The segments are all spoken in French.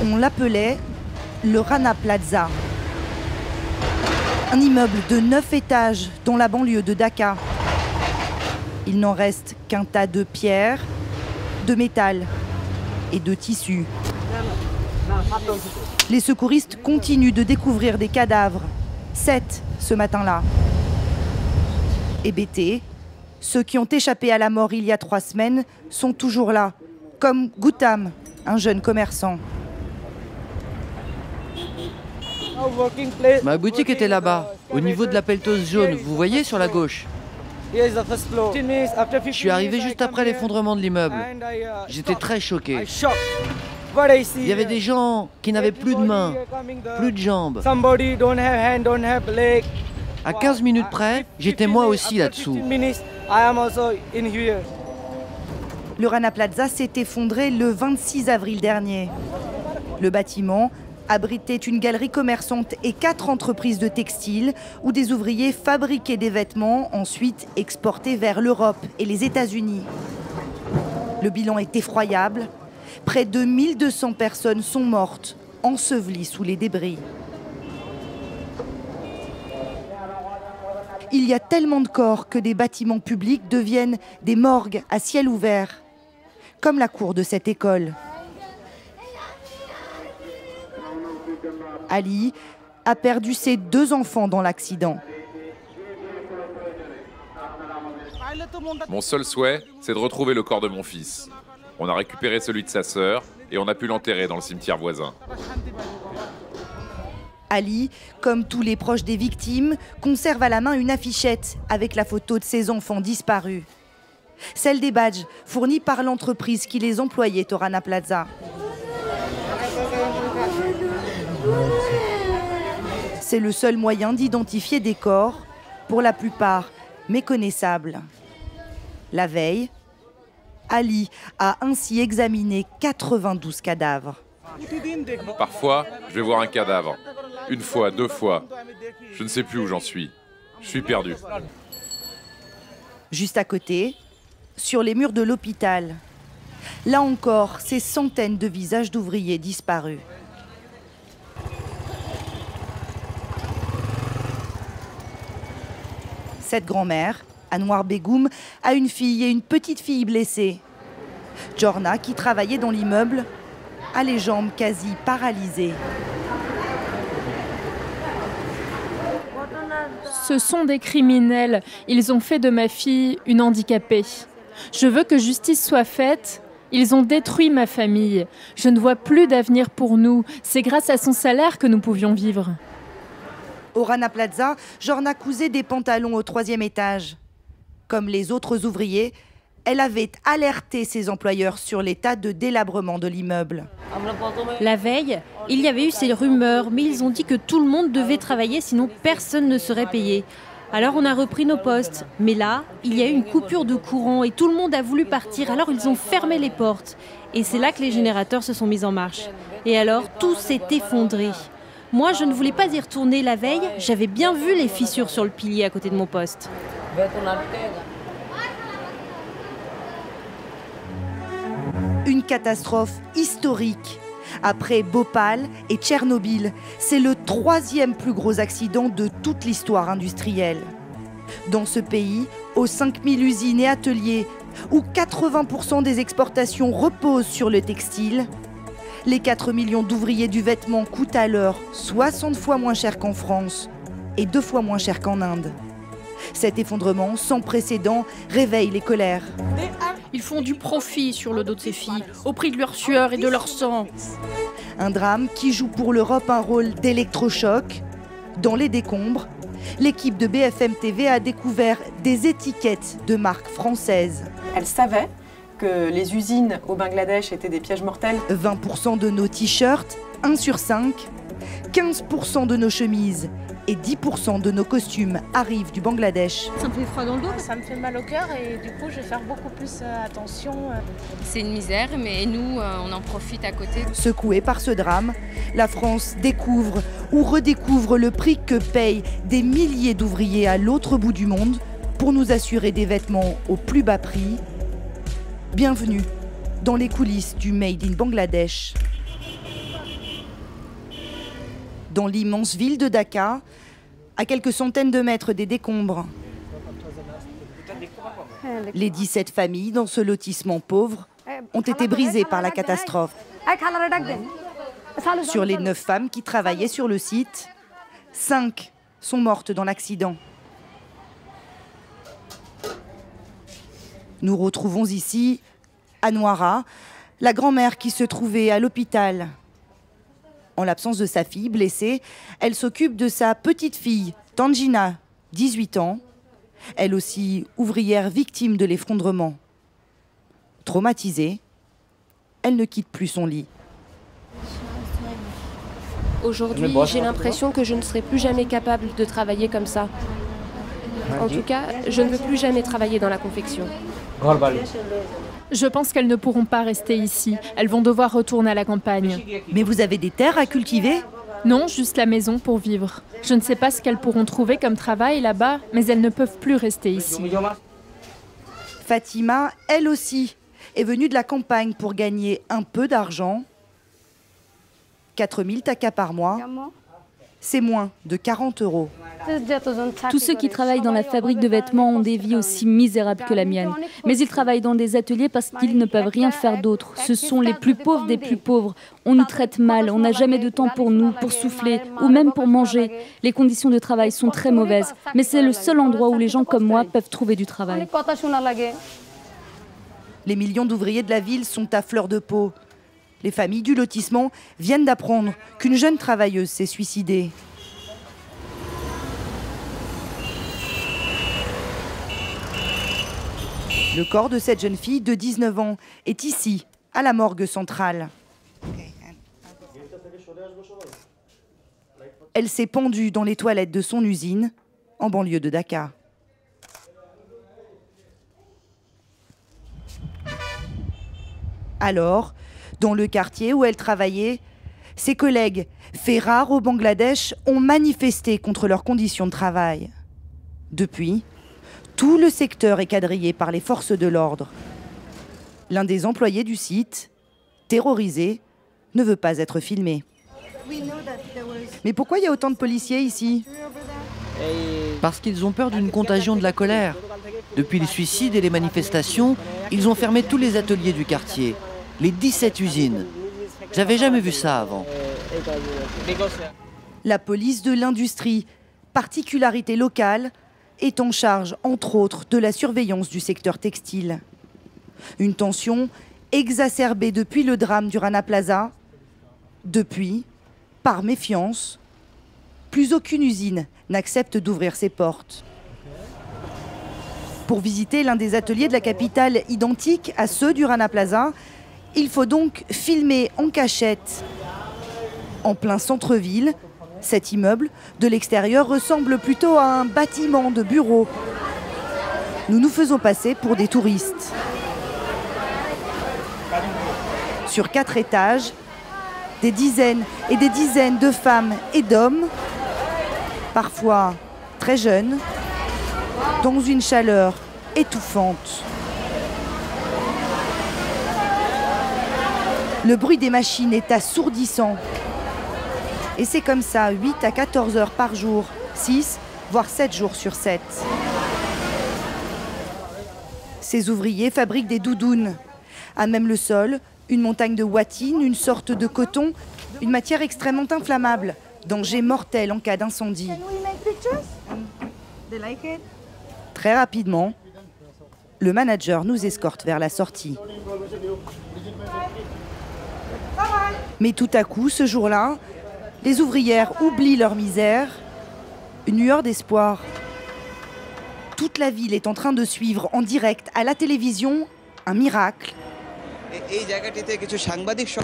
On l'appelait le Rana Plaza. Un immeuble de 9 étages dans la banlieue de Dhaka. Il n'en reste qu'un tas de pierres, de métal et de tissus. Les secouristes continuent de découvrir des cadavres. 7 ce matin-là. Hébétés, ceux qui ont échappé à la mort il y a 3 semaines sont toujours là, comme Goutam, un jeune commerçant. Ma boutique était là-bas, au niveau de la pelleteuse jaune, vous voyez sur la gauche. Je suis arrivé juste après l'effondrement de l'immeuble. J'étais très choqué. Il y avait des gens qui n'avaient plus de mains, plus de jambes. À 15 minutes près, j'étais moi aussi là-dessous. Le Rana Plaza s'est effondré le 26 avril dernier. Le bâtiment abritait une galerie commerçante et 4 entreprises de textiles où des ouvriers fabriquaient des vêtements, ensuite exportés vers l'Europe et les États-Unis. Le bilan est effroyable. Près de 1200 personnes sont mortes, ensevelies sous les débris. Il y a tellement de corps que des bâtiments publics deviennent des morgues à ciel ouvert, comme la cour de cette école. Ali a perdu ses 2 enfants dans l'accident. Mon seul souhait, c'est de retrouver le corps de mon fils. On a récupéré celui de sa sœur et on a pu l'enterrer dans le cimetière voisin. Ali, comme tous les proches des victimes, conserve à la main une affichette avec la photo de ses enfants disparus. Celle des badges fournis par l'entreprise qui les employait au Rana Plaza. C'est le seul moyen d'identifier des corps, pour la plupart méconnaissables. La veille, Ali a ainsi examiné 92 cadavres. Parfois, je vais voir un cadavre. 1 fois, 2 fois. Je ne sais plus où j'en suis. Je suis perdu. Juste à côté, sur les murs de l'hôpital, là encore, ces centaines de visages d'ouvriers disparus. Cette grand-mère, Anwar Begoum, a une fille et une petite fille blessées. Jorna, qui travaillait dans l'immeuble, a les jambes quasi paralysées. Ce sont des criminels. Ils ont fait de ma fille une handicapée. Je veux que justice soit faite. Ils ont détruit ma famille. Je ne vois plus d'avenir pour nous. C'est grâce à son salaire que nous pouvions vivre. Au Rana Plaza, Jorna cousait des pantalons au 3e étage. Comme les autres ouvriers, elle avait alerté ses employeurs sur l'état de délabrement de l'immeuble. La veille, il y avait eu ces rumeurs, mais ils ont dit que tout le monde devait travailler, sinon personne ne serait payé. Alors on a repris nos postes. Mais là, il y a eu une coupure de courant et tout le monde a voulu partir. Alors ils ont fermé les portes. Et c'est là que les générateurs se sont mis en marche. Et alors, tout s'est effondré. Moi, je ne voulais pas y retourner la veille. J'avais bien vu les fissures sur le pilier à côté de mon poste. Une catastrophe historique. Après Bhopal et Tchernobyl, c'est le 3e plus gros accident de toute l'histoire industrielle. Dans ce pays, aux 5000 usines et ateliers, où 80% des exportations reposent sur le textile, les 4 millions d'ouvriers du vêtement coûtent à l'heure 60 fois moins cher qu'en France et 2 fois moins cher qu'en Inde. Cet effondrement sans précédent réveille les colères. Ils font du profit sur le dos de ces filles, au prix de leur sueur et de leur sang. Un drame qui joue pour l'Europe un rôle d'électrochoc. Dans les décombres, l'équipe de BFM TV a découvert des étiquettes de marques françaises. Elle savait que les usines au Bangladesh étaient des pièges mortels. 20% de nos t-shirts, 1 sur 5, 15% de nos chemises et 10% de nos costumes arrivent du Bangladesh. Ça me fait froid dans le dos. Ça me fait mal au cœur et du coup je vais faire beaucoup plus attention. C'est une misère, mais nous on en profite à côté. Secouée par ce drame, la France découvre ou redécouvre le prix que payent des milliers d'ouvriers à l'autre bout du monde pour nous assurer des vêtements au plus bas prix. Bienvenue dans les coulisses du Made in Bangladesh. dans l'immense ville de Dakar, à quelques centaines de mètres des décombres. Les 17 familles dans ce lotissement pauvre ont été brisées par la catastrophe. Sur les 9 femmes qui travaillaient sur le site, 5 sont mortes dans l'accident. Nous retrouvons ici Anwara, la grand-mère qui se trouvait à l'hôpital. En l'absence de sa fille blessée, elle s'occupe de sa petite fille, Tanjina, 18 ans, elle aussi ouvrière victime de l'effondrement. Traumatisée, elle ne quitte plus son lit. Aujourd'hui, j'ai l'impression que je ne serai plus jamais capable de travailler comme ça. En tout cas, je ne veux plus jamais travailler dans la confection. Je pense qu'elles ne pourront pas rester ici. Elles vont devoir retourner à la campagne. Mais vous avez des terres à cultiver ? Non, juste la maison pour vivre. Je ne sais pas ce qu'elles pourront trouver comme travail là-bas, mais elles ne peuvent plus rester ici. Fatima, elle aussi, est venue de la campagne pour gagner un peu d'argent. 4000 takas par mois, c'est moins de 40 €. Tous ceux qui travaillent dans la fabrique de vêtements ont des vies aussi misérables que la mienne. Mais ils travaillent dans des ateliers parce qu'ils ne peuvent rien faire d'autre. Ce sont les plus pauvres des plus pauvres. On nous traite mal, on n'a jamais de temps pour nous, pour souffler ou même pour manger. Les conditions de travail sont très mauvaises. Mais c'est le seul endroit où les gens comme moi peuvent trouver du travail. Les millions d'ouvriers de la ville sont à fleur de peau. Les familles du lotissement viennent d'apprendre qu'une jeune travailleuse s'est suicidée. Le corps de cette jeune fille de 19 ans est ici, à la morgue centrale. Elle s'est pendue dans les toilettes de son usine, en banlieue de Dakar. Alors, dans le quartier où elle travaillait, ses collègues, faits rares au Bangladesh, ont manifesté contre leurs conditions de travail. Depuis, tout le secteur est quadrillé par les forces de l'ordre. L'un des employés du site, terrorisé, ne veut pas être filmé. Mais pourquoi il y a autant de policiers ici ? Parce qu'ils ont peur d'une contagion de la colère. Depuis les suicides et les manifestations, ils ont fermé tous les ateliers du quartier, les 17 usines. J'avais jamais vu ça avant. La police de l'industrie, particularité locale, est en charge, entre autres, de la surveillance du secteur textile. Une tension exacerbée depuis le drame du Rana Plaza. Depuis, par méfiance, plus aucune usine n'accepte d'ouvrir ses portes. Pour visiter l'un des ateliers de la capitale identiques à ceux du Rana Plaza, il faut donc filmer en cachette. En plein centre-ville, cet immeuble, de l'extérieur, ressemble plutôt à un bâtiment de bureaux. Nous nous faisons passer pour des touristes. Sur 4 étages, des dizaines et des dizaines de femmes et d'hommes, parfois très jeunes, dans une chaleur étouffante. Le bruit des machines est assourdissant. Et c'est comme ça, 8 à 14 heures par jour, 6, voire 7 jours sur 7. Ces ouvriers fabriquent des doudounes. À même le sol, une montagne de watine, une sorte de coton, une matière extrêmement inflammable, danger mortel en cas d'incendie. Très rapidement, le manager nous escorte vers la sortie. Mais tout à coup, ce jour-là, les ouvrières oublient leur misère. Une lueur d'espoir. Toute la ville est en train de suivre en direct à la télévision un miracle.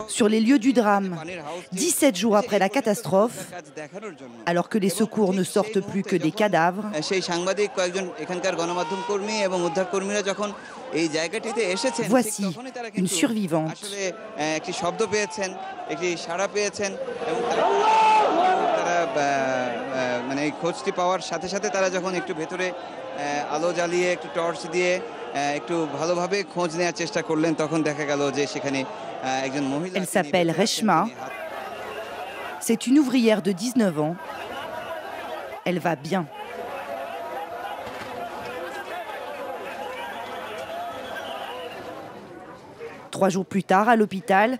Sur les lieux du drame, 17 jours après la catastrophe, alors que les secours ne sortent plus que des cadavres, voici une survivante. Elle s'appelle Reshma. C'est une ouvrière de 19 ans. Elle va bien. Trois jours plus tard, à l'hôpital,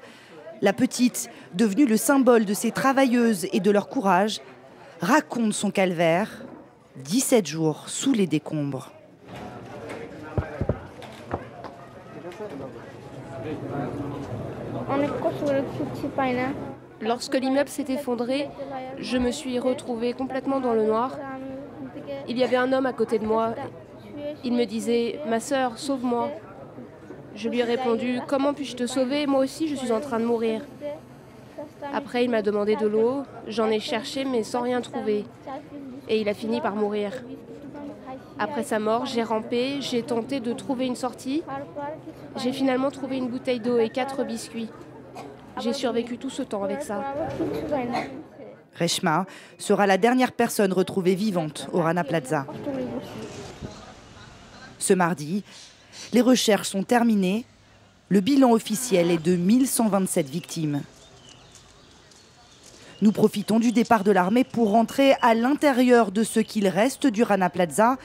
la petite, devenue le symbole de ces travailleuses et de leur courage, raconte son calvaire, 17 jours sous les décombres. Lorsque l'immeuble s'est effondré, je me suis retrouvée complètement dans le noir. Il y avait un homme à côté de moi. Il me disait « Ma sœur, sauve-moi ». Je lui ai répondu « Comment puis-je te sauver? Moi aussi, je suis en train de mourir ». Après, il m'a demandé de l'eau. J'en ai cherché, mais sans rien trouver. Et il a fini par mourir. Après sa mort, j'ai rampé, j'ai tenté de trouver une sortie. J'ai finalement trouvé une bouteille d'eau et 4 biscuits. J'ai survécu tout ce temps avec ça. Reshma sera la dernière personne retrouvée vivante au Rana Plaza. Ce mardi, les recherches sont terminées. Le bilan officiel est de 1127 victimes. Nous profitons du départ de l'armée pour rentrer à l'intérieur de ce qu'il reste du Rana Plaza.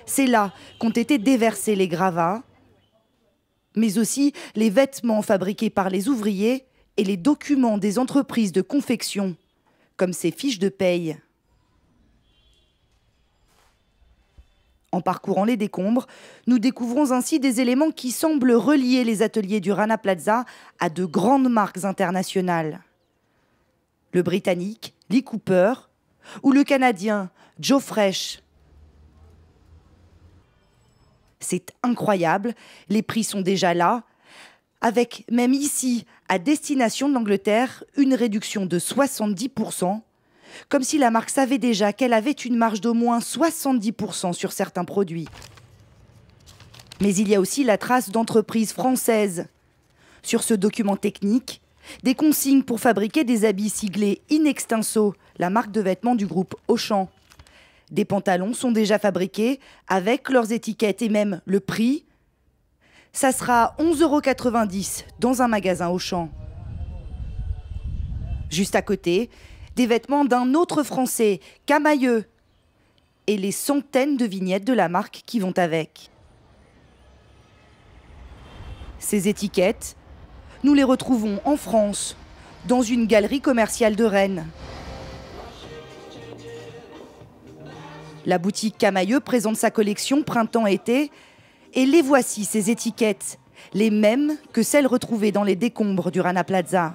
C'est là qu'ont été déversés les gravats, mais aussi les vêtements fabriqués par les ouvriers et les documents des entreprises de confection, comme ces fiches de paye. En parcourant les décombres, nous découvrons ainsi des éléments qui semblent relier les ateliers du Rana Plaza à de grandes marques internationales. Le Britannique Lee Cooper ou le Canadien Joe Fresh. C'est incroyable, les prix sont déjà là, avec même ici, à destination de l'Angleterre, une réduction de 70%, comme si la marque savait déjà qu'elle avait une marge d'au moins 70% sur certains produits. Mais il y a aussi la trace d'entreprises françaises. Sur ce document technique, des consignes pour fabriquer des habits siglés In Extenso, la marque de vêtements du groupe Auchan. Des pantalons sont déjà fabriqués avec leurs étiquettes et même le prix. Ça sera 11,90 € dans un magasin Auchan. Juste à côté, des vêtements d'un autre Français, Camailleux, et les centaines de vignettes de la marque qui vont avec. Ces étiquettes, nous les retrouvons en France, dans une galerie commerciale de Rennes. La boutique Camailleux présente sa collection printemps-été et les voici, ces étiquettes, les mêmes que celles retrouvées dans les décombres du Rana Plaza.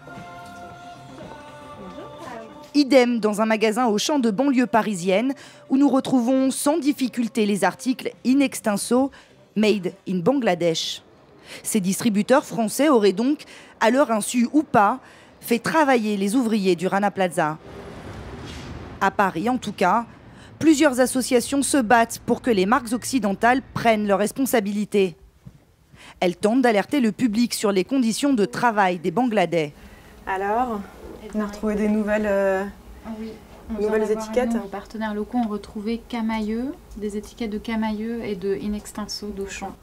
Idem dans un magasin Auchan de banlieue parisienne où nous retrouvons sans difficulté les articles In Extenso, Made in Bangladesh. Ces distributeurs français auraient donc, à leur insu ou pas, fait travailler les ouvriers du Rana Plaza. À Paris, en tout cas, plusieurs associations se battent pour que les marques occidentales prennent leurs responsabilités. Elles tentent d'alerter le public sur les conditions de travail des Bangladais. Alors, on a retrouvé des nouvelles, nouvelles étiquettes. Nos partenaires locaux ont retrouvé Camailleux, des étiquettes de Camailleux et de In Extenso d'Auchan.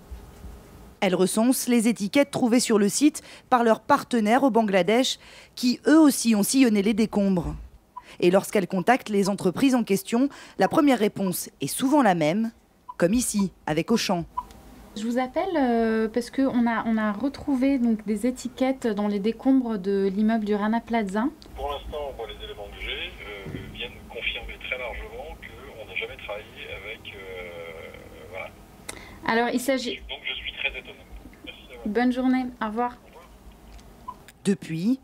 Elles recensent les étiquettes trouvées sur le site par leurs partenaires au Bangladesh qui eux aussi ont sillonné les décombres. Et lorsqu'elles contactent les entreprises en question, la première réponse est souvent la même, comme ici, avec Auchan. Je vous appelle parce qu'on a retrouvé donc, des étiquettes dans les décombres de l'immeuble du Rana Plaza. Pour l'instant, moi, les éléments que j'ai viennent confirmer très largement qu'on n'a jamais travaillé avec... voilà. Alors, il s'agit... Donc, je suis très étonné. Merci. Bonne journée, au revoir. Depuis,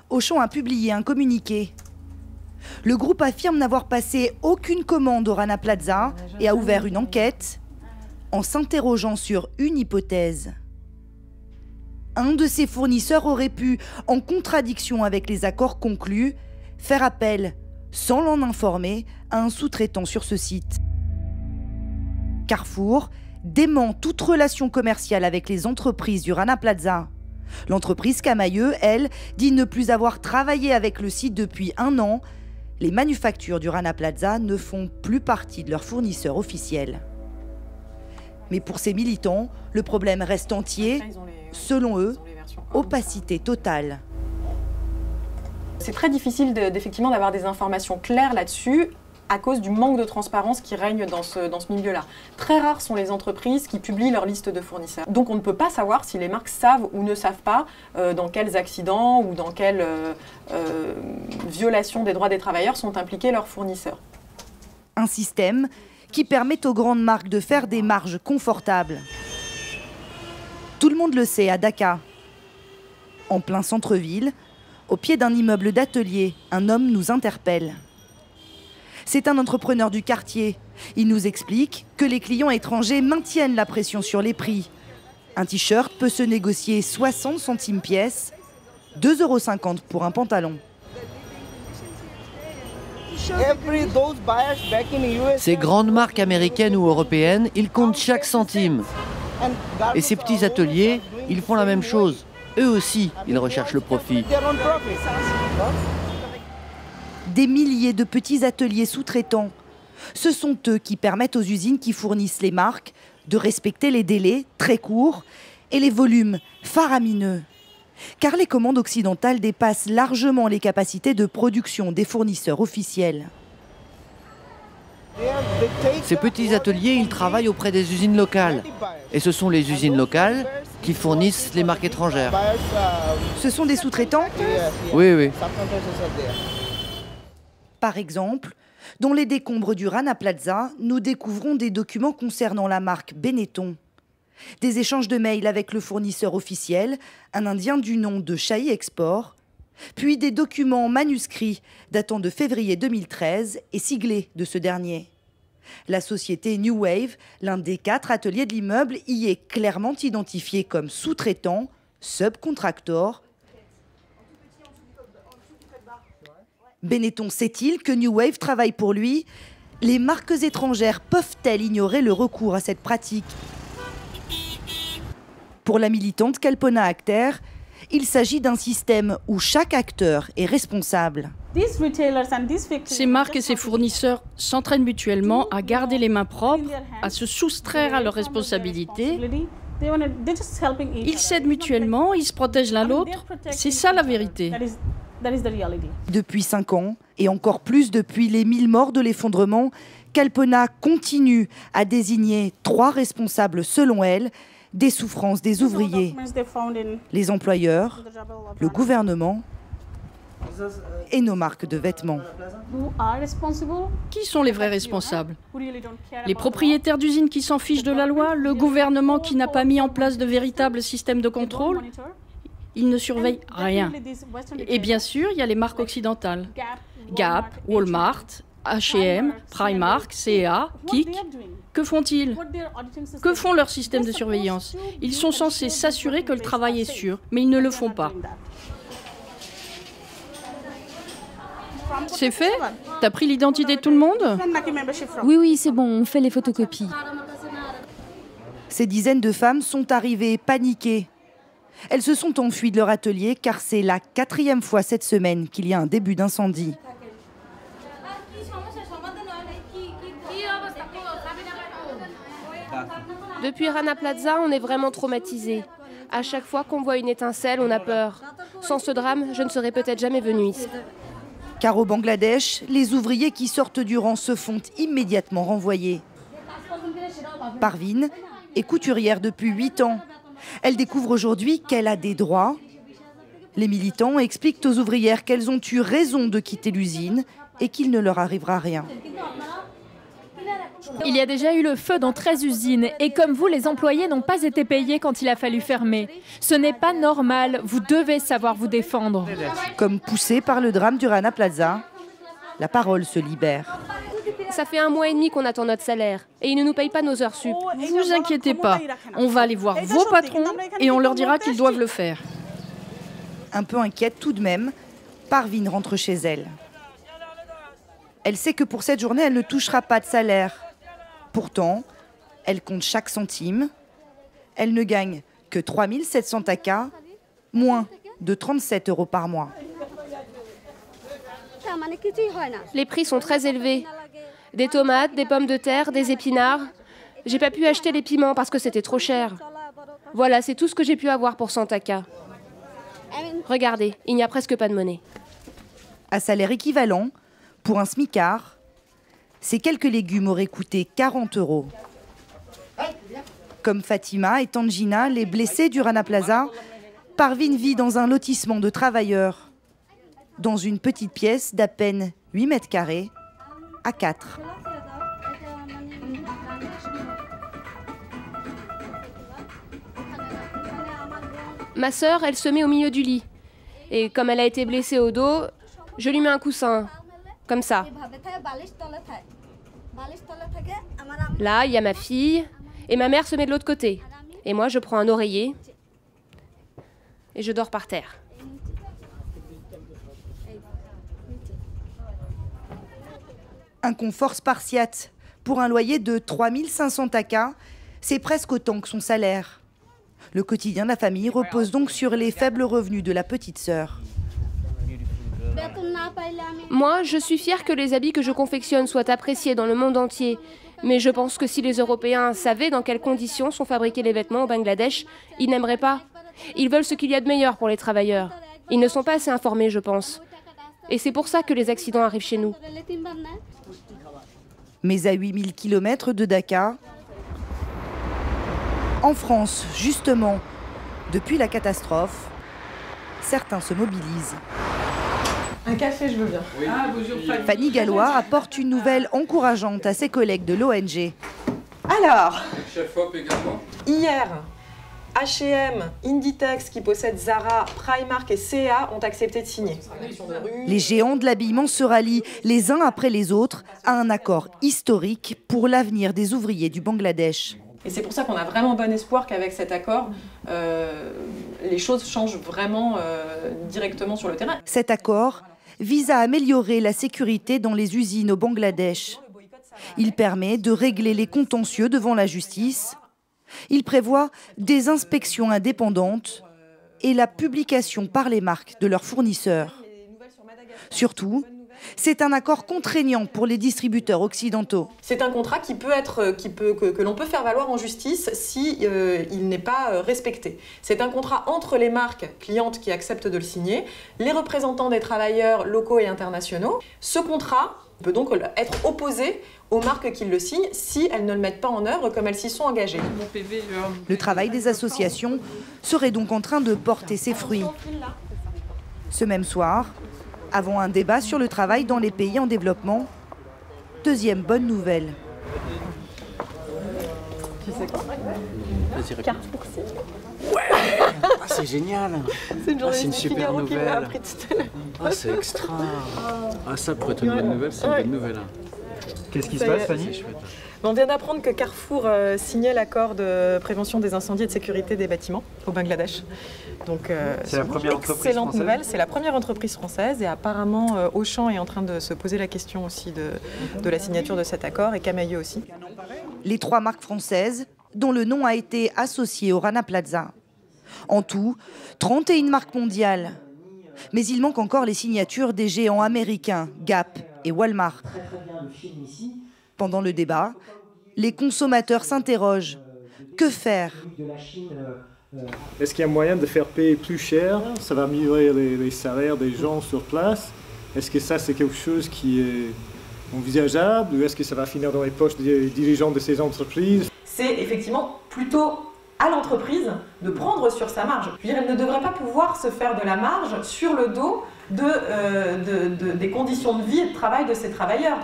Auchan a publié un communiqué. Le groupe affirme n'avoir passé aucune commande au Rana Plaza et a ouvert une enquête en s'interrogeant sur une hypothèse. Un de ses fournisseurs aurait pu, en contradiction avec les accords conclus, faire appel, sans l'en informer, à un sous-traitant sur ce site. Carrefour dément toute relation commerciale avec les entreprises du Rana Plaza. L'entreprise Camailleux, elle, dit ne plus avoir travaillé avec le site depuis 1 an. Les manufactures du Rana Plaza ne font plus partie de leurs fournisseurs officiels. Mais pour ces militants, le problème reste entier. Selon eux, opacité totale. C'est très difficile effectivement d'avoir des informations claires là-dessus à cause du manque de transparence qui règne dans ce milieu-là. Très rares sont les entreprises qui publient leur liste de fournisseurs. Donc on ne peut pas savoir si les marques savent ou ne savent pas dans quels accidents ou dans quelles violations des droits des travailleurs sont impliqués leurs fournisseurs. Un système qui permet aux grandes marques de faire des marges confortables. Tout le monde le sait à Dakar. En plein centre-ville, au pied d'un immeuble d'atelier, un homme nous interpelle. C'est un entrepreneur du quartier. Il nous explique que les clients étrangers maintiennent la pression sur les prix. Un t-shirt peut se négocier 60 centimes pièce, 2,50 € pour un pantalon. Ces grandes marques américaines ou européennes, ils comptent chaque centime. Et ces petits ateliers, ils font la même chose. Eux aussi, ils recherchent le profit. Des milliers de petits ateliers sous-traitants. Ce sont eux qui permettent aux usines qui fournissent les marques de respecter les délais très courts et les volumes faramineux. Car les commandes occidentales dépassent largement les capacités de production des fournisseurs officiels. Ces petits ateliers, ils travaillent auprès des usines locales. Et ce sont les usines locales qui fournissent les marques étrangères. Ce sont des sous-traitants ? Oui, oui. Par exemple, dans les décombres du Rana Plaza, nous découvrons des documents concernant la marque Benetton. Des échanges de mails avec le fournisseur officiel, un Indien du nom de Shahi Export, puis des documents manuscrits datant de février 2013 et siglés de ce dernier. La société New Wave, l'un des 4 ateliers de l'immeuble, y est clairement identifié comme sous-traitant, subcontractor. Benetton sait-il que New Wave travaille pour lui? Les marques étrangères peuvent-elles ignorer le recours à cette pratique? Pour la militante Kalpona Akhter, il s'agit d'un système où chaque acteur est responsable. Ces marques et ces fournisseurs s'entraînent mutuellement à garder les mains propres, à se soustraire à leurs responsabilités. Ils s'aident mutuellement, ils se protègent l'un l'autre. C'est ça la vérité. Depuis 5 ans, et encore plus depuis les 1000 morts de l'effondrement, Kalpona continue à désigner 3 responsables selon elle des souffrances des ouvriers, les employeurs, le gouvernement et nos marques de vêtements. Qui sont les vrais responsables? Les propriétaires d'usines qui s'en fichent de la loi? Le gouvernement qui n'a pas mis en place de véritables systèmes de contrôle? Ils ne surveillent rien. Et bien sûr, il y a les marques occidentales. Gap, Walmart, H&M, Primark, C&A, Kik. Que font-ils? Que font leurs systèmes de surveillance? Ils sont censés s'assurer que le travail est sûr, mais ils ne le font pas. C'est fait? T'as pris l'identité de tout le monde? Oui, oui, c'est bon, on fait les photocopies. Ces dizaines de femmes sont arrivées paniquées. Elles se sont enfuies de leur atelier car c'est la 4e fois cette semaine qu'il y a un début d'incendie. Depuis Rana Plaza, on est vraiment traumatisés. À chaque fois qu'on voit une étincelle, on a peur. Sans ce drame, je ne serais peut-être jamais venue ici. Car au Bangladesh, les ouvriers qui sortent du rang se font immédiatement renvoyer. Parveen est couturière depuis 8 ans. Elle découvre aujourd'hui qu'elle a des droits. Les militants expliquent aux ouvrières qu'elles ont eu raison de quitter l'usine et qu'il ne leur arrivera rien. Il y a déjà eu le feu dans 13 usines et comme vous, les employés n'ont pas été payés quand il a fallu fermer. Ce n'est pas normal, vous devez savoir vous défendre. Comme poussé par le drame du Rana Plaza, la parole se libère. Ça fait 1 mois et demi qu'on attend notre salaire et ils ne nous payent pas nos heures sup. Vous inquiétez pas, on va aller voir vos patrons et on leur dira qu'ils doivent le faire. Un peu inquiète tout de même, Parveen rentre chez elle. Elle sait que pour cette journée, elle ne touchera pas de salaire. Pourtant, elle compte chaque centime. Elle ne gagne que 3 700 taka, moins de 37 € par mois. Les prix sont très élevés. Des tomates, des pommes de terre, des épinards. J'ai pas pu acheter les piments parce que c'était trop cher. Voilà, c'est tout ce que j'ai pu avoir pour 100 taka. Regardez, il n'y a presque pas de monnaie. À salaire équivalent, pour un smicard, ces quelques légumes auraient coûté 40 €. Comme Fatima et Tangina, les blessés du Rana Plaza, Parvin vit dans un lotissement de travailleurs, dans une petite pièce d'à peine 8 mètres carrés, à 4. Ma sœur, elle se met au milieu du lit. Et comme elle a été blessée au dos, je lui mets un coussin, comme ça. Là, il y a ma fille, et ma mère se met de l'autre côté. Et moi, je prends un oreiller, et je dors par terre. Un confort spartiate. Pour un loyer de 3500 taka, c'est presque autant que son salaire. Le quotidien de la famille repose donc sur les faibles revenus de la petite sœur. Moi, je suis fière que les habits que je confectionne soient appréciés dans le monde entier. Mais je pense que si les Européens savaient dans quelles conditions sont fabriqués les vêtements au Bangladesh, ils n'aimeraient pas. Ils veulent ce qu'il y a de meilleur pour les travailleurs. Ils ne sont pas assez informés, je pense. Et c'est pour ça que les accidents arrivent chez nous. Mais à 8000 km de Dhaka, en France, justement, depuis la catastrophe, certains se mobilisent. Un café, je veux bien. Oui. Ah, bonjour, Fanny Gallois apporte une nouvelle encourageante à ses collègues de l'ONG. Alors, Chef Hop également. Hier, H&M, Inditex, qui possèdent Zara, Primark et C&A, ont accepté de signer. Les géants de l'habillement se rallient les uns après les autres à un accord historique pour l'avenir des ouvriers du Bangladesh. Et c'est pour ça qu'on a vraiment bon espoir qu'avec cet accord, les choses changent vraiment directement sur le terrain. Cet accord vise à améliorer la sécurité dans les usines au Bangladesh. Il permet de régler les contentieux devant la justice. Il prévoit des inspections indépendantes et la publication par les marques de leurs fournisseurs. Surtout, c'est un accord contraignant pour les distributeurs occidentaux. C'est un contrat que l'on peut faire valoir en justice si il n'est pas respecté. C'est un contrat entre les marques clientes qui acceptent de le signer, les représentants des travailleurs locaux et internationaux. Ce contrat peut donc être opposé aux marques qui le signent si elles ne le mettent pas en œuvre comme elles s'y sont engagées. Le travail des associations serait donc en train de porter ses fruits. Ce même soir, avant un débat sur le travail dans les pays en développement, deuxième bonne nouvelle. Tu sais quoi ? Carrefour signe. Ouais. Ah, c'est génial. C'est une super nouvelle. Ah, c'est extra. Ah, ça pourrait être une bonne nouvelle, c'est une bonne nouvelle. Qu'est-ce qui se passe, Fanny ? On vient d'apprendre que Carrefour signait l'accord de prévention des incendies et de sécurité des bâtiments au Bangladesh. Donc, c'est la première entreprise excellente française. Nouvelle. C'est la première entreprise française et apparemment Auchan est en train de se poser la question aussi de la signature de cet accord et Camaïeu aussi. Les 3 marques françaises dont le nom a été associé au Rana Plaza. En tout, 31 marques mondiales. Mais il manque encore les signatures des géants américains, Gap et Walmart. Pendant le débat, les consommateurs s'interrogent. Que faire ? Est-ce qu'il y a moyen de faire payer plus cher ? Ça va améliorer les salaires des gens sur place. Est-ce que ça, c'est quelque chose qui est envisageable ou est-ce que ça va finir dans les poches des dirigeants de ces entreprises ? C'est effectivement plutôt à l'entreprise de prendre sur sa marge. Je veux dire, elle ne devrait pas pouvoir se faire de la marge sur le dos des conditions de vie et de travail de ses travailleurs.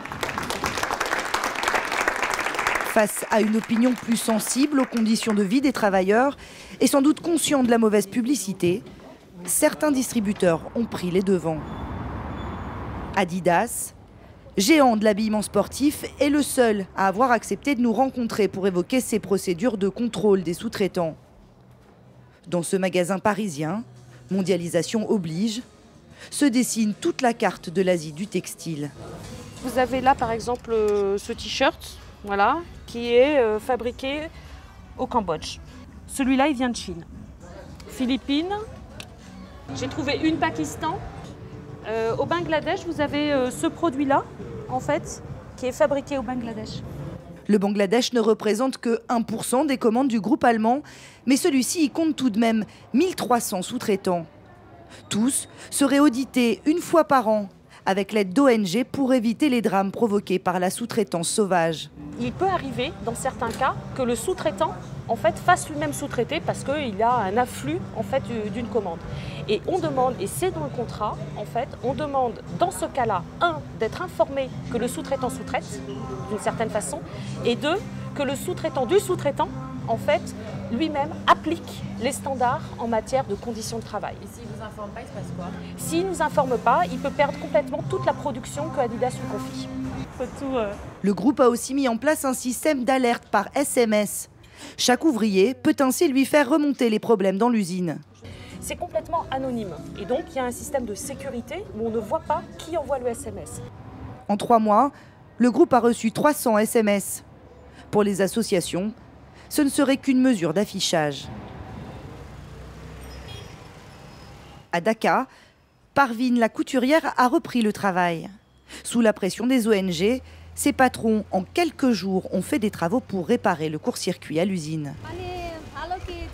Face à une opinion plus sensible aux conditions de vie des travailleurs et sans doute conscient de la mauvaise publicité, certains distributeurs ont pris les devants. Adidas, géant de l'habillement sportif, est le seul à avoir accepté de nous rencontrer pour évoquer ses procédures de contrôle des sous-traitants. Dans ce magasin parisien, mondialisation oblige, se dessine toute la carte de l'Asie du textile. Vous avez là par exemple ce t-shirt, voilà, qui est fabriqué au Cambodge. Celui-là, il vient de Chine. Philippines, j'ai trouvé une Pakistan. Au Bangladesh, vous avez ce produit-là, en fait, qui est fabriqué au Bangladesh. Le Bangladesh ne représente que 1% des commandes du groupe allemand, mais celui-ci y compte tout de même 1300 sous-traitants. Tous seraient audités une fois par an, avec l'aide d'ONG pour éviter les drames provoqués par la sous-traitance sauvage. Il peut arriver, dans certains cas, que le sous-traitant en fait, fasse lui-même sous-traiter parce qu'il a un afflux en fait, d'une commande. Et on demande, et c'est dans le contrat, en fait, on demande dans ce cas-là, d'être informé que le sous-traitant sous-traite d'une certaine façon, et que le sous-traitant du sous-traitant, en fait, lui-même applique les standards en matière de conditions de travail. Et s'il ne vous informe pas, il se passe quoi? S'il ne nous informe pas, il peut perdre complètement toute la production que Adidas lui confie. Le groupe a aussi mis en place un système d'alerte par SMS. Chaque ouvrier peut ainsi lui faire remonter les problèmes dans l'usine. C'est complètement anonyme et donc il y a un système de sécurité où on ne voit pas qui envoie le SMS. En 3 mois, le groupe a reçu 300 SMS. Pour les associations, ce ne serait qu'une mesure d'affichage. À Dakar, Parveen, la couturière, a repris le travail. Sous la pression des ONG, ses patrons, en quelques jours, ont fait des travaux pour réparer le court-circuit à l'usine.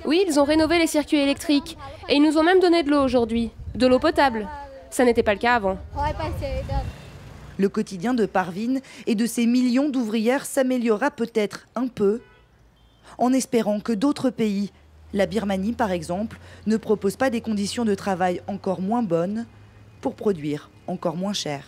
Oui, ils ont rénové les circuits électriques. Et ils nous ont même donné de l'eau aujourd'hui. De l'eau potable. Ça n'était pas le cas avant. Le quotidien de Parveen et de ses millions d'ouvrières s'améliorera peut-être un peu, en espérant que d'autres pays, la Birmanie par exemple, ne proposent pas des conditions de travail encore moins bonnes pour produire encore moins cher.